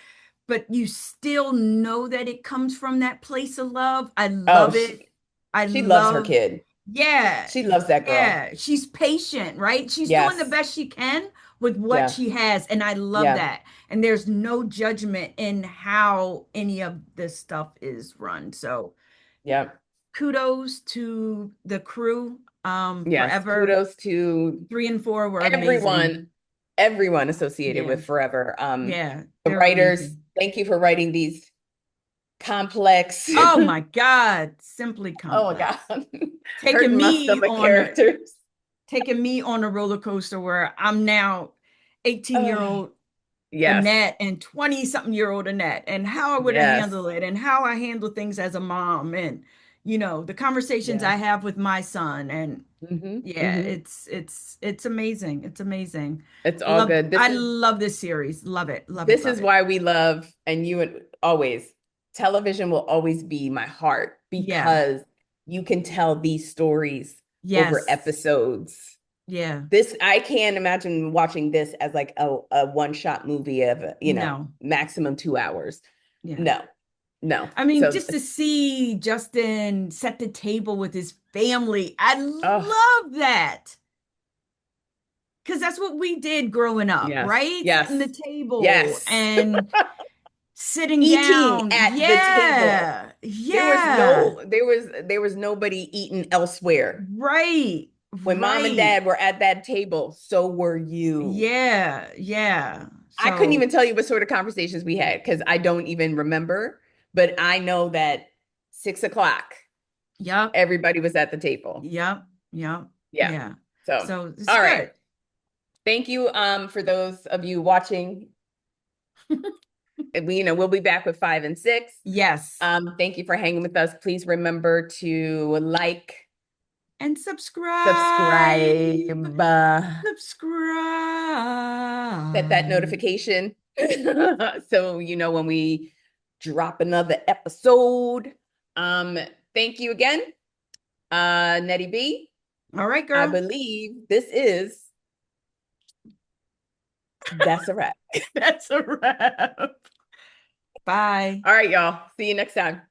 but you still know that it comes from that place of love. I Oh, love it. I she loves her love, kid. yeah, She loves that girl. yeah. She's patient, right? She's doing the Yes. best she can with what Yeah. she has. And I love Yeah. that. And there's no judgment in how any of this stuff is run. So Yeah. kudos to the crew. Yes. Forever. Kudos to 3 and 4 were amazing. everyone, everyone associated Yeah. with Forever. Yeah, The they're writers, amazing. thank you for writing these complex, Oh my God, simply oh my complex. God, Taking hurting my me stomach on a characters. taking me on a roller coaster where I'm now 18-year Oh, old yes. Annette and 20 something year old Annette and how I would have Yes. handled it and how I handle things as a mom and the conversations Yeah. I have with my son and yeah, Hmm. it's amazing. It's amazing. It's all good. I love this series. Love it. Love it. This Love is it. why we love, and you and always, television will always be my heart Yeah. because you can tell these stories over Yes. episodes. Yeah. This, I can't imagine watching this as like a one-shot movie of, No. maximum 2 hours. Yeah. No, no. I mean, So, just to see Justin set the table with his family, I oh, love that. Because that's what we did growing up, yes, right? Setting the yes, table yes. and sitting Eating down. at the table. Yeah. Yeah. There was nobody eating elsewhere. Right. When mom and Right. dad were at that table, so were you. Yeah. Yeah. I couldn't So, even tell you what sort of conversations we had because I don't even remember. But I know that 6 o'clock, yep. everybody was at the table. Yep. Yep. Yeah. Yeah. So, So it's all right. good. Thank you for those of you watching. We'll be back with 5 and 6. Yes. Thank you for hanging with us. Please remember to like, And subscribe. subscribe, set that Subscribe. notification so you know when we drop another episode. Um, Thank you again, Nettie B. All right, I girl. believe that's a wrap. That's a wrap. Bye. All right, y'all. See you next time.